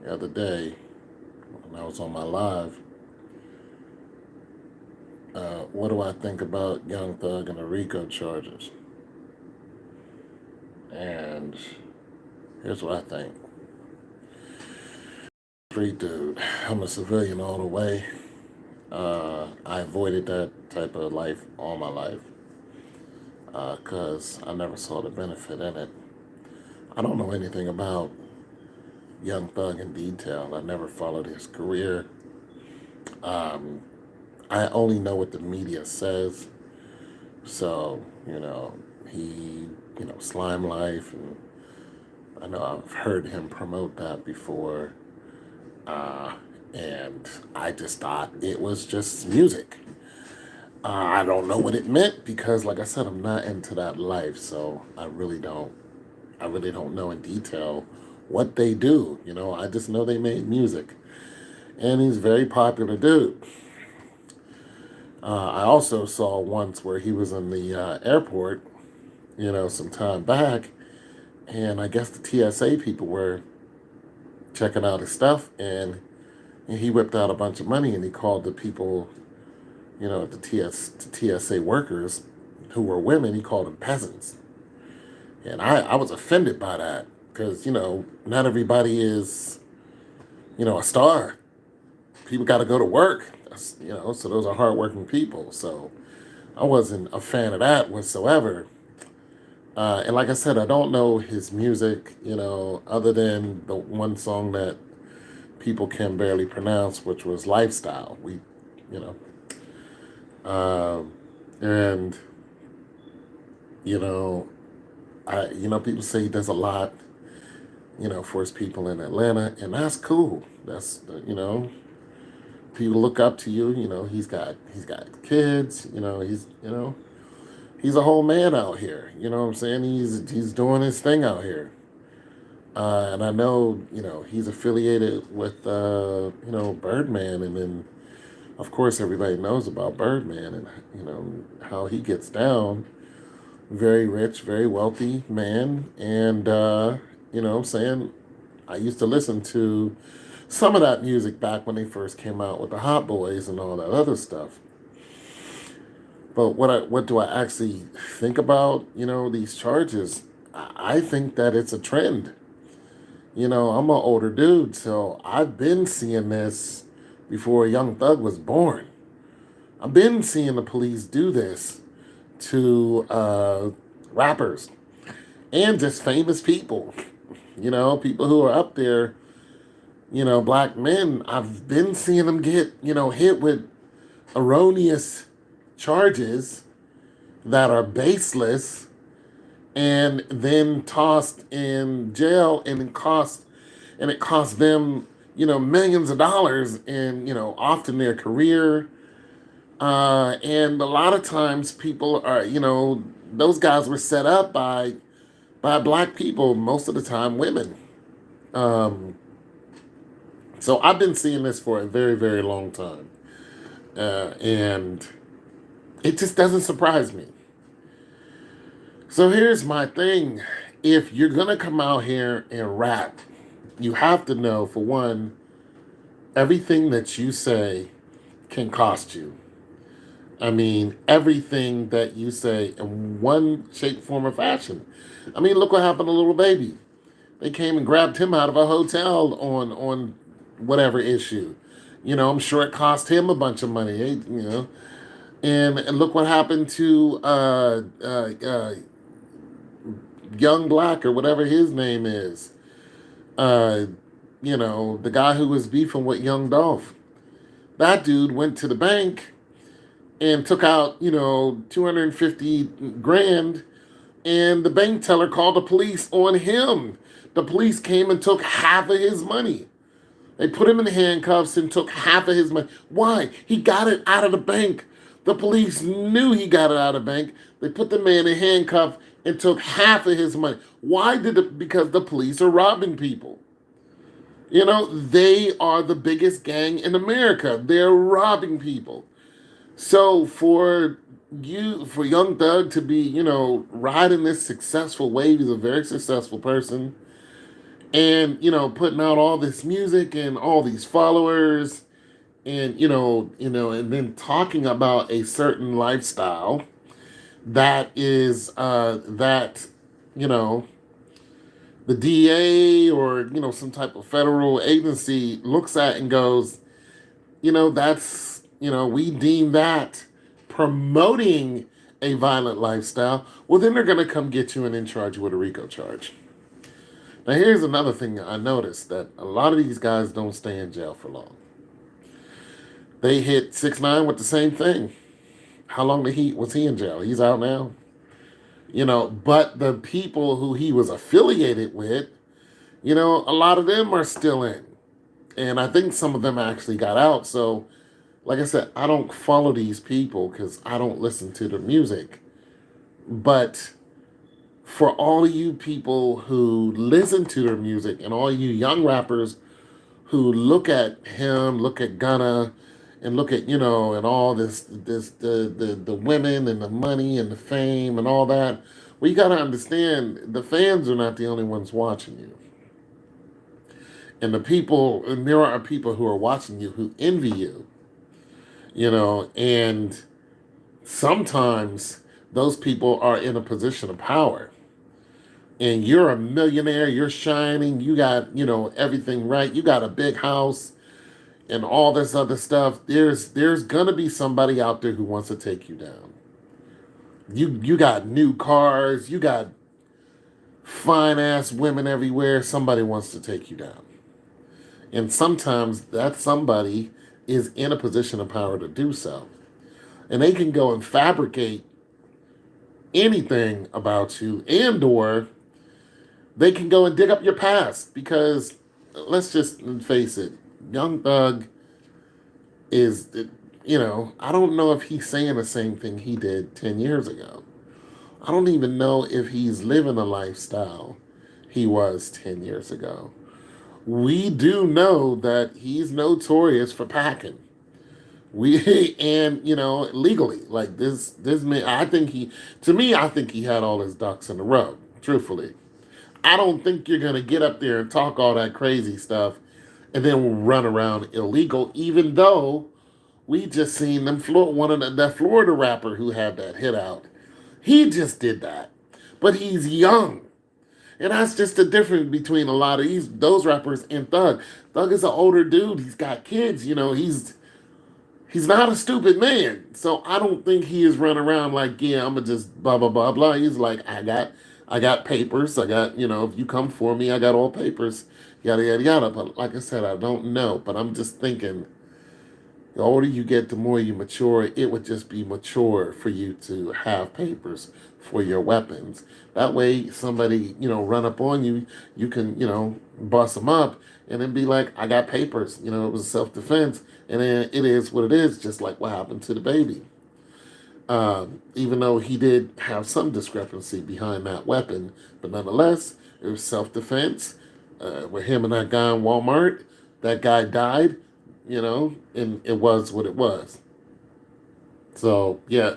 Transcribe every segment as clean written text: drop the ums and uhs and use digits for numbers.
the other day when I was on my live. What do I think about Young Thug and the Rico charges? And here's what I think. Street dude, I'm a civilian all the way. I avoided that type of life all my life because I never saw the benefit in it. I don't know anything about Young Thug in detail. I never followed his career. Um, I only know what the media says. So, he, Slime Life, and I know I've heard him promote that before. Uh, and I just thought it was just music. I don't know what it meant because, like I said, I'm not into that life, so I really don't know in detail what they do. I just know they made music, and he's a very popular dude. I also saw once where he was in the airport, some time back, and I guess the TSA people were checking out his stuff, and he whipped out a bunch of money, and he called the people, the TSA workers who were women. He called them peasants, and I was offended by that because not everybody is a star. People got to go to work. So those are hardworking people. So I wasn't a fan of that whatsoever. And like I said, I don't know his music, other than the one song that people can barely pronounce, which was Lifestyle. You know, and, you know, people say he does a lot, for his people in Atlanta, and that's cool. People look up to you. He's got kids. He's a whole man out here. You know what I'm saying? He's doing his thing out here. And I know, he's affiliated with, Birdman, and then, of course, everybody knows about Birdman and, how he gets down. Very rich, very wealthy man, and what I'm saying, I used to listen to some of that music back when they first came out with the Hot Boys and all that other stuff. But what do I actually think about, these charges? I think that it's a trend. I'm an older dude, so I've been seeing this before Young Thug was born. I've been seeing the police do this to rappers and just famous people. People who are up there, black men. I've been seeing them get, hit with erroneous charges that are baseless and then tossed in jail, and it costs them, millions of dollars, and often their career. And a lot of times people are, those guys were set up by black people, most of the time women. Um, so I've been seeing this for a very, very long time. And it just doesn't surprise me. So here's my thing. If you're going to come out here and rap, you have to know, for one, everything that you say can cost you. I mean, everything that you say in one shape, form, or fashion. I mean, look what happened to Little Baby. They came and grabbed him out of a hotel on whatever issue. I'm sure it cost him a bunch of money. And look what happened to Young Black, or whatever his name is. Uh, the guy who was beefing with Young Dolph. That dude went to the bank and took out, 250 grand, and the bank teller called the police on him. The police came and took half of his money. They put him in handcuffs and took half of his money. Why? He got it out of the bank. The police knew he got it out of the bank. They put the man in handcuffs and took half of his money. Why did it? Because the police are robbing people. They are the biggest gang in America. They're robbing people. So for Young Thug to be, riding this successful wave, he's a very successful person, and putting out all this music and all these followers, and and then talking about a certain lifestyle that is that you know the DA or some type of federal agency looks at and goes, that's we deem that promoting a violent lifestyle. Well, then they're going to come get you and then charge you with a RICO charge. Now, here's another thing I noticed, that a lot of these guys don't stay in jail for long. They hit 6ix9ine with the same thing. How long was he in jail? He's out now. But the people who he was affiliated with, a lot of them are still in. And I think some of them actually got out. So, like I said, I don't follow these people because I don't listen to their music. But for all of you people who listen to their music, and all you young rappers who look at him, look at Gunna, and look at and all the women and the money and the fame and all that, well, you got to understand, the fans are not the only ones watching you. And there are people who are watching you who envy you, and sometimes those people are in a position of power. And you're a millionaire, you're shining, you got, everything right, you got a big house and all this other stuff. There's gonna be somebody out there who wants to take you down. You got new cars, you got fine ass women everywhere. Somebody wants to take you down. And sometimes that somebody is in a position of power to do so. And they can go and fabricate anything about you, and or they can go and dig up your past, because let's just face it, Young Thug is, I don't know if he's saying the same thing he did 10 years ago. I don't even know if he's living a lifestyle he was 10 years ago. We do know that he's notorious for packing. And legally, like this man, I think he had all his ducks in a row, truthfully. I don't think you're going to get up there and talk all that crazy stuff and then run around illegal, even though we just seen that Florida rapper who had that hit out. He just did that. But he's young. And that's just the difference between a lot of those rappers and Thug. Thug is an older dude. He's got kids. He's not a stupid man. So I don't think he is running around like, yeah, I'm going to just blah, blah, blah, blah. He's like, I got papers. I got, if you come for me, I got all papers, yada, yada, yada. But like I said, I don't know. But I'm just thinking, the older you get, the more you mature. It would just be mature for you to have papers for your weapons. That way, somebody, run up on you, you can, bust them up and then be like, I got papers. It was self-defense. And then it is what it is, just like what happened to the baby. Even though he did have some discrepancy behind that weapon, but nonetheless, it was self-defense. With him and that guy in Walmart, that guy died, and it was what it was. So, yeah,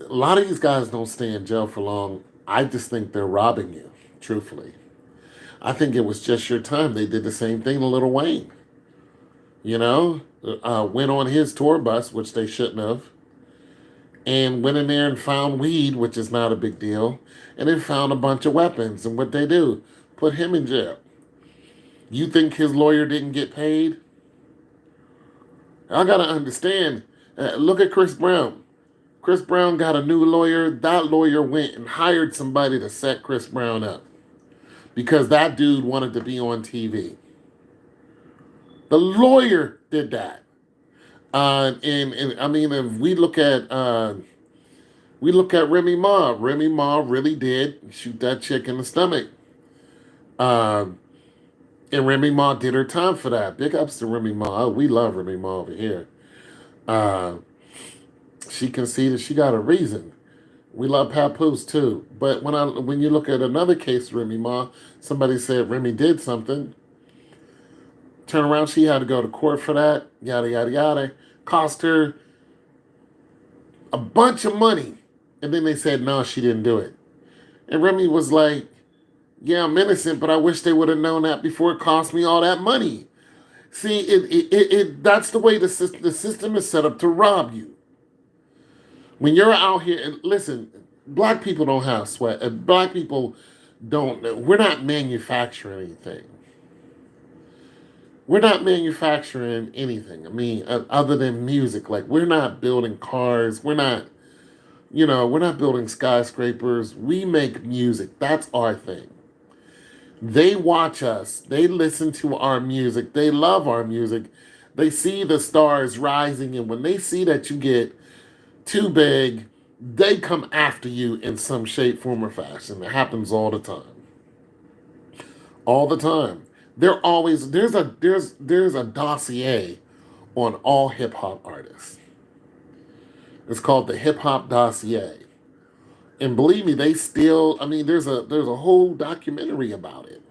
a lot of these guys don't stay in jail for long. I just think they're robbing you, truthfully. I think it was just your time. They did the same thing to Lil Wayne. Went on his tour bus, which they shouldn't have, and went in there and found weed, which is not a big deal, and then found a bunch of weapons. And what they do? Put him in jail. You think his lawyer didn't get paid? I got to understand. Look at Chris Brown. Chris Brown got a new lawyer. That lawyer went and hired somebody to set Chris Brown up because that dude wanted to be on TV. The lawyer did that. And I mean, if we look at Remy Ma. Remy Ma really did shoot that chick in the stomach. And Remy Ma did her time for that. Big ups to Remy Ma. Oh, we love Remy Ma over here. She conceded she got a reason. We love Papoose too. But when you look at another case, Remy Ma, somebody said Remy did something. Turn around, she had to go to court for that. Yada, yada, yada. Cost her a bunch of money. And then they said, no, she didn't do it. And Remy was like, Yeah, I'm innocent, but I wish they would have known that before it cost me all that money. See, that's the way the system is set up to rob you. When you're out here, and listen, black people don't have sweat. Black people don't. We're not manufacturing anything. We're not manufacturing anything. I mean, other than music, like we're not building cars. We're not, we're not building skyscrapers. We make music. That's our thing. They watch us. They listen to our music. They love our music. They see the stars rising, and when they see that you get too big, they come after you in some shape, form, or fashion. It happens all the time. All the time. There always there's a dossier on all hip hop artists. It's called the Hip Hop Dossier. And believe me, they still. I mean, there's a whole documentary about it.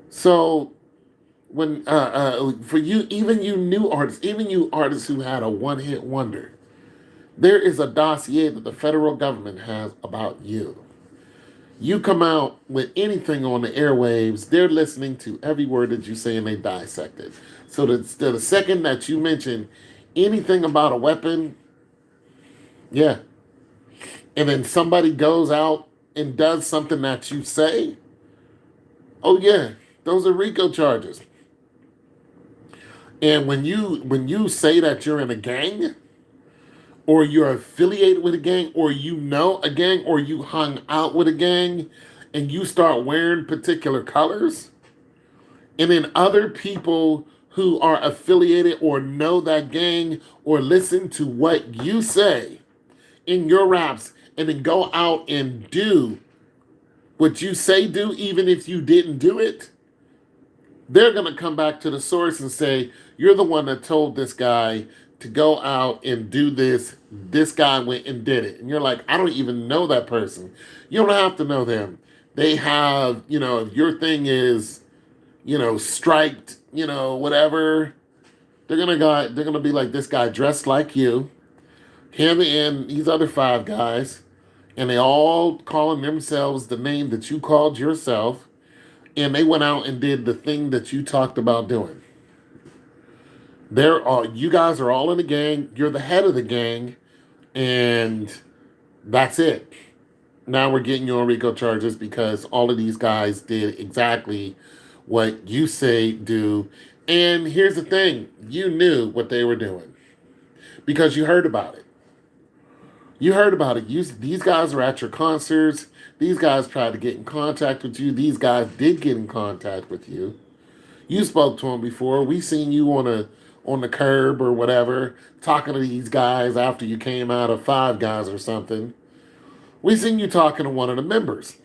So when for you, even you new artists, even you artists who had a one hit wonder, there is a dossier that the federal government has about you. You come out with anything on the airwaves, they're listening to every word that you say and they dissect it. So the second that you mention anything about a weapon, yeah, and then somebody goes out and does something that you say, oh yeah, those are Rico charges. And when you say that you're in a gang, or you're affiliated with a gang, or you know a gang, or you hung out with a gang, and you start wearing particular colors, and then other people who are affiliated or know that gang or listen to what you say in your raps, and then go out and do what you say do, even if you didn't do it, they're going to come back to the source and say, you're the one that told this guy to go out and do this. This guy went and did it. And you're like, I don't even know that person. You don't have to know them. They have, if your thing is, striped, whatever, they're gonna be like, this guy dressed like you, him and these other five guys, and they all calling themselves the name that you called yourself, and they went out and did the thing that you talked about doing. You guys are all in the gang. You're the head of the gang, and that's it. Now we're getting you on RICO charges because all of these guys did exactly what you say do. And here's the thing: you knew what they were doing because you heard about it. You heard about it. These guys are at your concerts. These guys tried to get in contact with you. These guys did get in contact with you. You spoke to them before. We seen you on the curb or whatever, talking to these guys after you came out of Five Guys or something. We seen you talking to one of the members.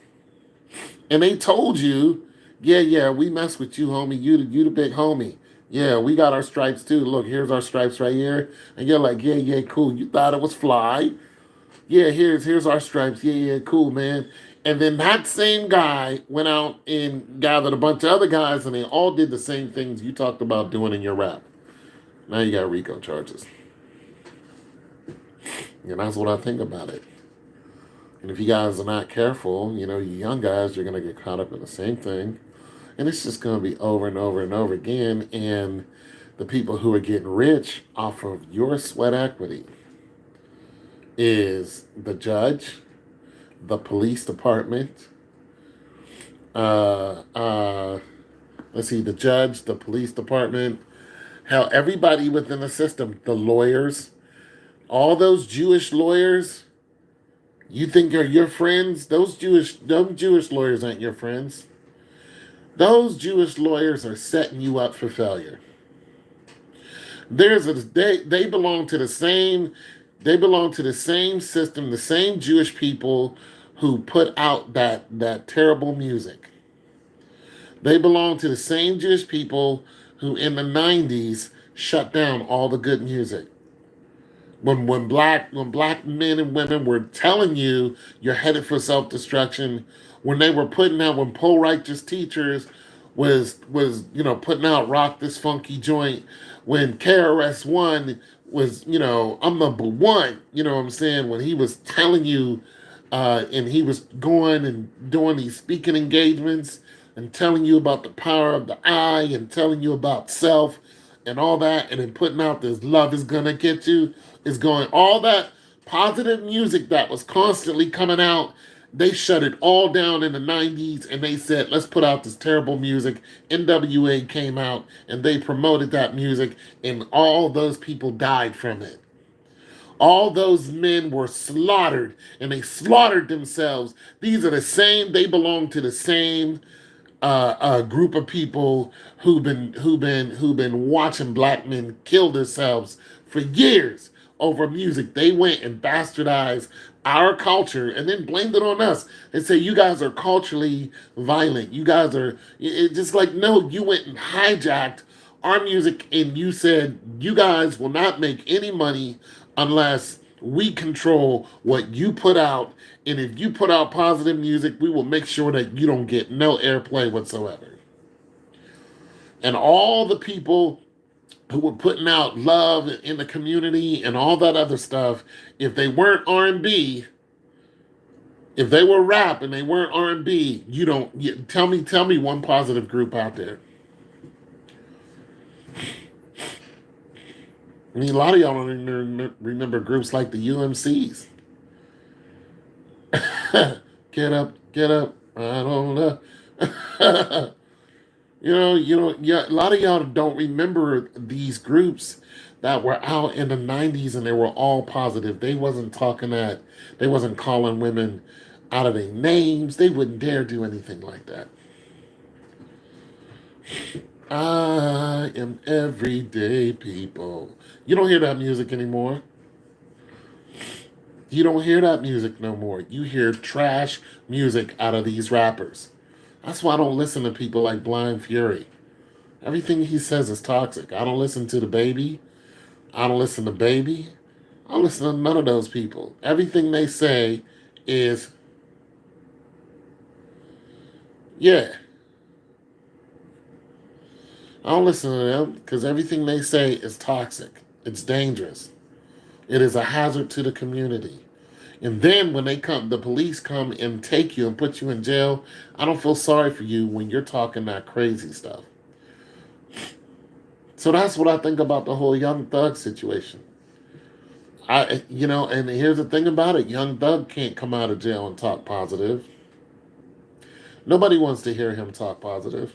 And they told you, yeah, we mess with you, homie. You the big homie. Yeah, we got our stripes too. Look, here's our stripes right here. And you're like, yeah, cool. You thought it was fly. Yeah, here's our stripes. Yeah, cool, man. And then that same guy went out and gathered a bunch of other guys, and they all did the same things you talked about doing in your rap. Now you got RICO charges. And that's what I think about it. And if you guys are not careful, you young guys, you're going to get caught up in the same thing. And it's just going to be over and over and over again. And the people who are getting rich off of your sweat equity is the judge, the police department, the judge, the police department, hell, everybody within the system, the lawyers, all those Jewish lawyers, you think are your friends? Those Jewish lawyers aren't your friends. Those Jewish lawyers are setting you up for failure. They belong to the same system, the same Jewish people who put out that terrible music. They belong to the same Jewish people who in the 90s shut down all the good music. When black men and women were telling you you're headed for self-destruction, when they were when Poe Righteous Teachers was putting out Rock This Funky Joint, when KRS-One was, I'm number one, you know what I'm saying, when he was telling you And he was going and doing these speaking engagements and telling you about the power of the I and telling you about self and all that, and then putting out this love is gonna get you, is going all that positive music that was constantly coming out. They shut it all down in the 90s and they said, let's put out this terrible music. NWA came out and they promoted that music, and all those people died from it. All those men were slaughtered, and they slaughtered themselves. These are the same, they belong to the same group of people who've been watching black men kill themselves for years over music. They went and bastardized our culture and then blamed it on us and say you guys are culturally violent. You guys are just like, no, you went and hijacked our music and you said you guys will not make any money unless we control what you put out. And if you put out positive music, we will make sure that you don't get no airplay whatsoever. And all the people who were putting out love in the community and all that other stuff, if they weren't R&B, if they were rap and they weren't R&B, tell me one positive group out there. I mean, a lot of y'all don't even remember groups like the UMCs. Get up, get up. I don't know. Yeah, a lot of y'all don't remember these groups that were out in the 90s and they were all positive. They wasn't calling women out of their names. They wouldn't dare do anything like that. I am everyday people. You don't hear that music anymore. You don't hear that music no more. You hear trash music out of these rappers. That's why I don't listen to people like Blind Fury. Everything he says is toxic. I don't listen to the baby. I don't listen to Baby. I don't listen to none of those people. Everything they say is, yeah. I don't listen to them because everything they say is toxic. It's dangerous. It is a hazard to the community. And then when the police come and take you and put you in jail, I don't feel sorry for you when you're talking that crazy stuff. So that's what I think about the whole Young Thug situation. And here's the thing about it: Young Thug can't come out of jail and talk positive. Nobody wants to hear him talk positive.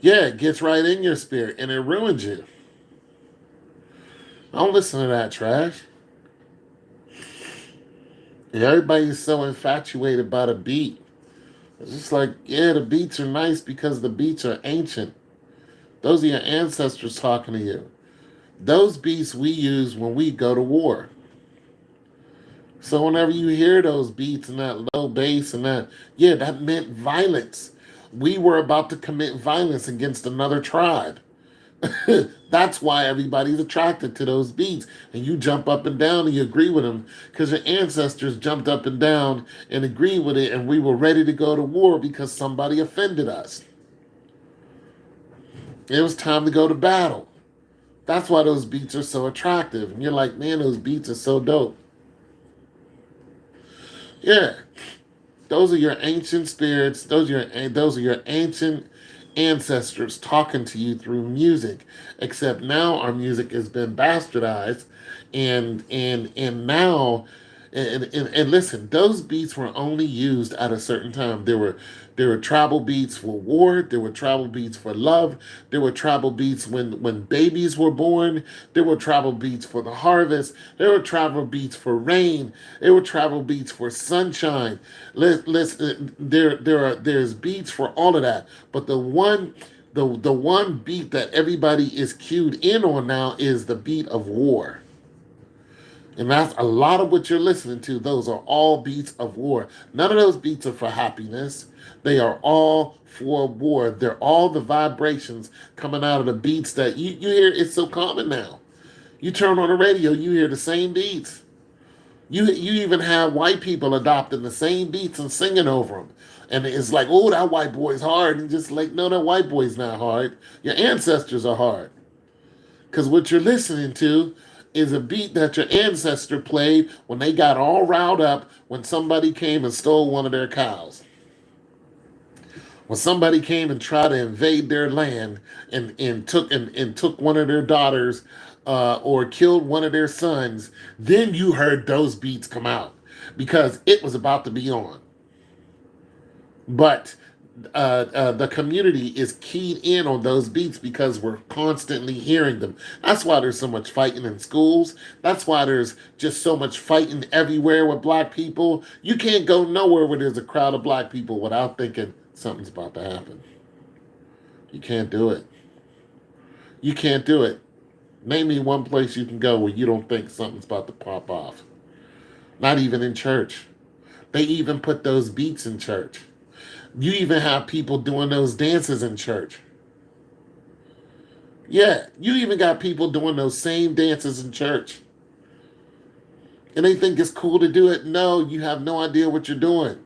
Yeah, it gets right in your spirit and it ruins you. I don't listen to that trash. And everybody's so infatuated by the beat. It's just like, yeah, the beats are nice because the beats are ancient. Those are your ancestors talking to you. Those beats we use when we go to war. So whenever you hear those beats and that low bass and that, yeah, that meant violence. We were about to commit violence against another tribe. That's why everybody's attracted to those beats. And you jump up and down and you agree with them because your ancestors jumped up and down and agreed with it, and we were ready to go to war because somebody offended us. It was time to go to battle. That's why those beats are so attractive. And you're like, man, those beats are so dope. Yeah. Those are your ancient spirits. Those are your ancient ancestors talking to you through music. Except now our music has been bastardized, and now and listen, those beats were only used at a certain time. There were tribal beats for war. There were tribal beats for love. There were tribal beats when babies were born. There were tribal beats for the harvest. There were tribal beats for rain. There were tribal beats for sunshine. There's beats for all of that. But the one beat that everybody is cued in on now is the beat of war. And that's a lot of what you're listening to. Those are all beats of war. None of those beats are for happiness. They are all for war. They're all the vibrations coming out of the beats that you hear. It's so common now. You turn on the radio, you hear the same beats. You even have white people adopting the same beats and singing over them. And it's like, oh, that white boy's hard. And just like, no, that white boy's not hard. Your ancestors are hard. Because what you're listening to is a beat that your ancestor played when they got all riled up when somebody came and stole one of their cows. When somebody came and tried to invade their land and took one of their daughters or killed one of their sons, then you heard those beats come out because it was about to be on. But the community is keyed in on those beats because we're constantly hearing them. That's why there's so much fighting in schools. That's why there's just so much fighting everywhere with black people. You can't go nowhere where there's a crowd of black people without thinking something's about to happen. You can't do it. You can't do it. Name me one place you can go where you don't think something's about to pop off. Not even in church. They even put those beats in church. You even have people doing those dances in church. Yeah, you even got people doing those same dances in church. And they think it's cool to do it. No, you have no idea what you're doing.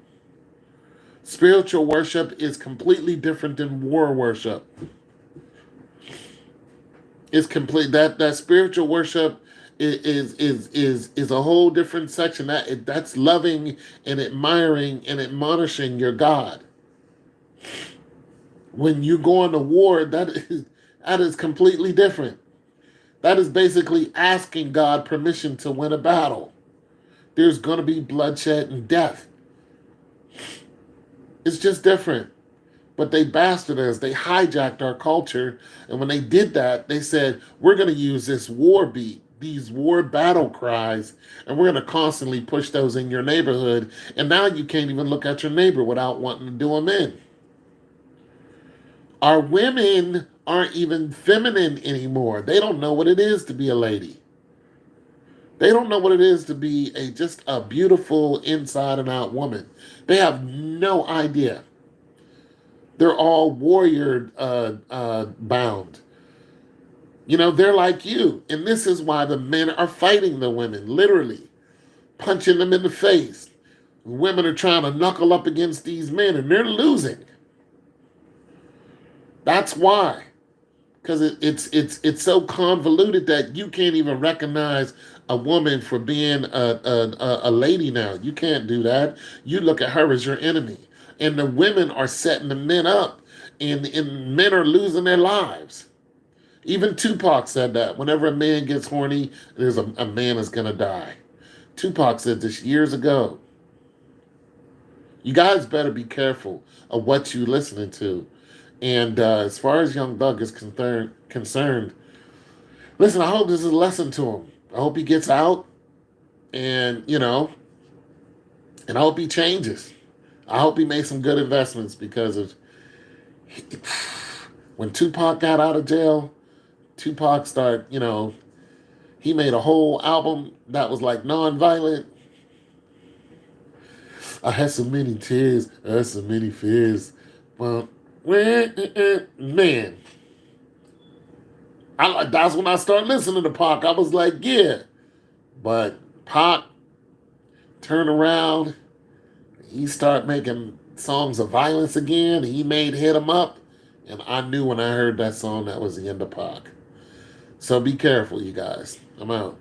Spiritual worship is completely different than war worship. It's complete that spiritual worship is a whole different section. That's loving and admiring and admonishing your God. When you go into war, that is completely different. That is basically asking God permission to win a battle. There's going to be bloodshed and death. It's just different. But they bastardized us. They hijacked our culture. And when they did that, they said, we're going to use this war beat, these war battle cries, and we're going to constantly push those in your neighborhood. And now you can't even look at your neighbor without wanting to do them in. Our women aren't even feminine anymore. They don't know what it is to be a lady. They don't know what it is to be just a beautiful inside and out woman. They have no idea. They're all warrior bound. They're like you. And this is why the men are fighting the women, literally. Punching them in the face. Women are trying to knuckle up against these men, and they're losing. That's why. Because it's so convoluted that you can't even recognize a woman for being a lady now. You can't do that. You look at her as your enemy. And the women are setting the men up, and men are losing their lives. Even Tupac said that. Whenever a man gets horny, there's a man is going to die. Tupac said this years ago. You guys better be careful of what you're listening to. And as far as Young Thug is concerned, listen, I hope this is a lesson to him. I hope he gets out and I hope he changes. I hope he makes some good investments because when Tupac got out of jail, Tupac started, he made a whole album that was like nonviolent. I had so many tears, I had so many fears. Well, man, that's when I started listening to Pac. I was like, yeah. But Pac turned around. He started making songs of violence again. He made Hit 'Em Up. And I knew when I heard that song that was the end of Pac. So be careful, you guys. I'm out.